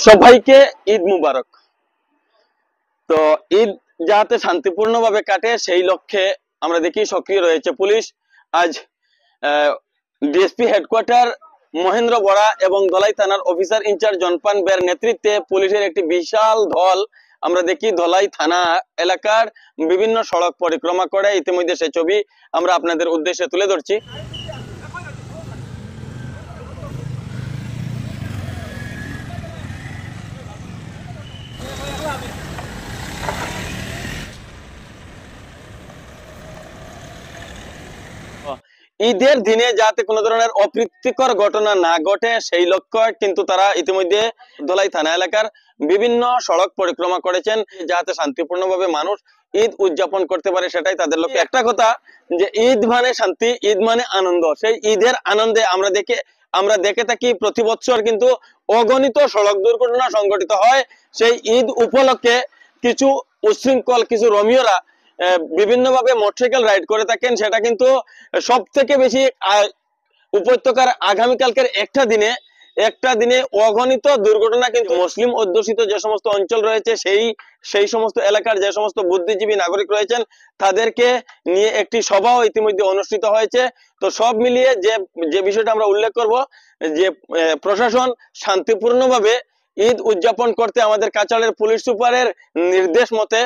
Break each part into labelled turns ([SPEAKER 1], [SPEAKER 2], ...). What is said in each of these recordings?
[SPEAKER 1] সবাইকে ঈদ মুবারক। তো ঈদ যাতে শান্তিপূর্ণভাবে কাটে সেই লক্ষ্যে আমরা দেখি সক্রিয় রয়েছে পুলিশ। আজ ডিএসপি হেডকোয়ার্টার মহেন্দ্র বরা এবং ধলাই থানার অফিসার ইনচার্জ জনপান বের নেতৃত্বে পুলিশের একটি বিশাল দল আমরা দেখি ধলাই থানা এলাকার বিভিন্ন সড়ক পরিক্রমা করে। ইতিমধ্যে সে ছবি আমরা আপনাদের উদ্দেশ্যে তুলে ধরছি। ঈদের দিনে যাতে কোনো ধরনের অপ্রীতিকর ঘটনা না ঘটে সেই লক্ষ্যে কিন্তু তারা ইতিমধ্যে ধলাই থানা এলাকার বিভিন্ন সড়ক পরিক্রমা করেছেন, যাতে শান্তিপূর্ণভাবে মানুষ ঈদ উদযাপন করতে পারে, সেটাই তাদের লক্ষ্য। একটা কথা যে ঈদ মানে শান্তি, ঈদ মানে আনন্দ। সেই ঈদের আনন্দে আমরা দেখে থাকি প্রতি বছর কিন্তু অগণিত সড়ক দুর্ঘটনা সংঘটিত হয়। সেই ঈদ উপলক্ষে কিছু উচ্ছৃঙ্খল কিছু রোমিওরা বিভিন্নভাবে মোটরসাইকেল রাইড করে থাকেন। সেটা কিন্তু সব থেকে বেশি উপত্যকার আগামীকালকের একটা দিনে অগণিত দুর্ঘটনা কিন্তু মুসলিম অধ্যুষিত যে সমস্ত অঞ্চল রয়েছে সেই সমস্ত এলাকার যে সমস্ত বুদ্ধিজীবী নাগরিক রয়েছেন তাদেরকে নিয়ে একটি সভাও ইতিমধ্যে অনুষ্ঠিত হয়েছে। তো সব মিলিয়ে যে বিষয়টা আমরা উল্লেখ করব যে প্রশাসন শান্তিপূর্ণভাবে ঈদ উদযাপন করতে আমাদের কাছাড়ের পুলিশ সুপারের নির্দেশ মতে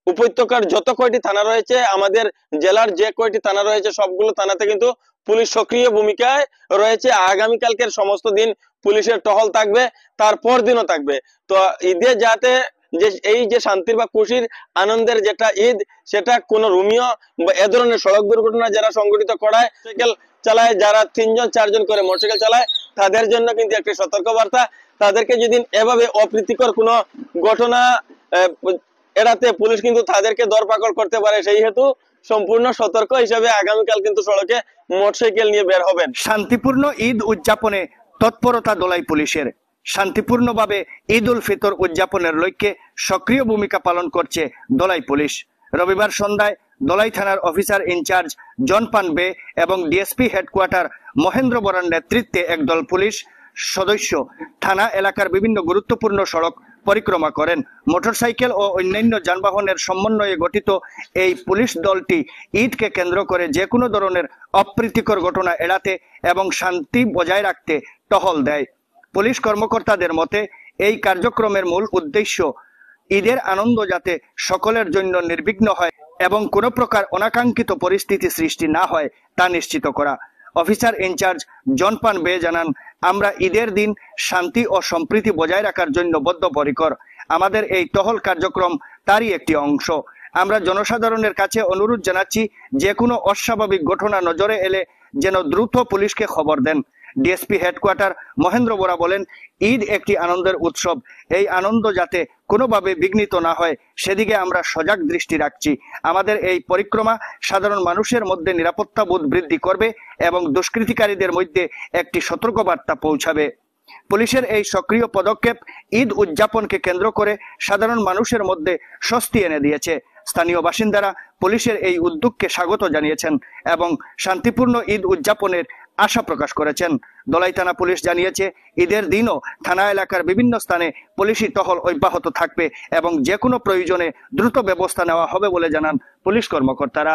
[SPEAKER 1] উপত্যকার যত কয়টি থানা রয়েছে, আমাদের জেলার যে কয়টি থানা রয়েছে সবগুলো থানাতে কিন্তু পুলিশ সক্রিয় ভূমিকায় রয়েছে। আগামীকালকের সমস্ত দিন পুলিশের টহল থাকবে, তারপর দিনও থাকবে। তো ঈদে যাতে এই যে শান্তির বা খুশির আনন্দের যেটা ঈদ, সেটা কোন রোমিও বা এ ধরনের সড়ক দুর্ঘটনা যারা সংঘটিত করায়, সাইকেল চালায় যারা 3 জন 4 জন করে মোটরসাইকেল চালায়, তাদের জন্য কিন্তু একটি সতর্কবার্তা। তাদেরকে যেদিন এভাবে অপ্রীতিকর কোনো ঘটনা এড়াতে পুলিশ কিন্তু তাদেরকে ধরপাকড় করতে পারে, সেই হেতু সম্পূর্ণ সতর্ক হিসেবে আগামীকাল কিন্তু সড়কে মোটরসাইকেল নিয়ে বের হবেন।
[SPEAKER 2] শান্তিপূর্ণ ঈদ উদযাপনে তৎপরতা ধলাই পুলিশের। শান্তিপূর্ণভাবে ঈদ উল ফিতর উদযাপনের লক্ষ্যে সক্রিয় ভূমিকা পালন করছে ধলাই পুলিশ। রবিবার সন্ধ্যায় ধলাই থানার অফিসার ইনচার্জ জনপান বে এবং ডিএসপি হেডকোয়ার্টার মহেন্দ্র বরার নেতৃত্বে একদল পুলিশ সদস্য থানা এলাকার বিভিন্ন গুরুত্বপূর্ণ সড়ক পরিক্রমা করেন। মোটরসাইকেল ও অন্যান্য যানবাহনের সমন্বয়ে গঠিত এই পুলিশ দলটি ঈদকে কেন্দ্র করে যে কোনো ধরনের অপ্রীতিকর ঘটনা এড়াতে এবং শান্তি বজায় রাখতে টহল দেয়। পুলিশ কর্মকর্তাদের মতে এই কার্যক্রমের মূল উদ্দেশ্য ঈদের আনন্দ যাতে সকলের জন্য নির্বিঘ্ন হয় এবং কোনো প্রকার অনাকাঙ্ক্ষিত পরিস্থিতি সৃষ্টি না হয় তা নিশ্চিত করা। অফিসার ইনচার্জ জনপান বে জানান, আমরা ঈদের দিন শান্তি ও সম্প্রীতি বজায় রাখার জন্য বদ্ধপরিকর। আমাদের এই টহল কার্যক্রম তারই একটি অংশ। আমরা জনসাধারণের কাছে অনুরোধ জানাচ্ছি, যে কোনো অস্বাভাবিক ঘটনা নজরে এলে যেন দ্রুত পুলিশকে খবর দেন। ডিএসপি হেডকোয়ার্টার মহেন্দ্র বরা বলেন, ঈদ একটি আনন্দের উৎসব। এই আনন্দ যাতে কোনোভাবে বিঘ্নিত না হয় সেদিকে আমরা সজাগ দৃষ্টি রাখছি। আমাদের এই পরিক্রমা সাধারণ মানুষের মধ্যে নিরাপত্তা বোধ বৃদ্ধি করবে এবং দুষ্কৃতিকারীদের মধ্যে একটি সতর্কবার্তা পৌঁছাবে। পুলিশের এই সক্রিয় পদক্ষেপ ঈদ উদযাপনকে কেন্দ্র করে সাধারণ মানুষের মধ্যে স্বস্তি এনে দিয়েছে। স্থানীয় বাসিন্দারা পুলিশের এই উদ্যোগকে স্বাগত জানিয়েছেন এবং শান্তিপূর্ণ ঈদ উদযাপনের আশা প্রকাশ করেছেন। ধলাই থানা পুলিশ জানিয়েছে, ঈদের দিনও থানা এলাকার বিভিন্ন স্থানে পুলিশি টহল অব্যাহত থাকবে এবং যে কোনো প্রয়োজনে দ্রুত ব্যবস্থা নেওয়া হবে বলে জানান পুলিশ কর্মকর্তারা।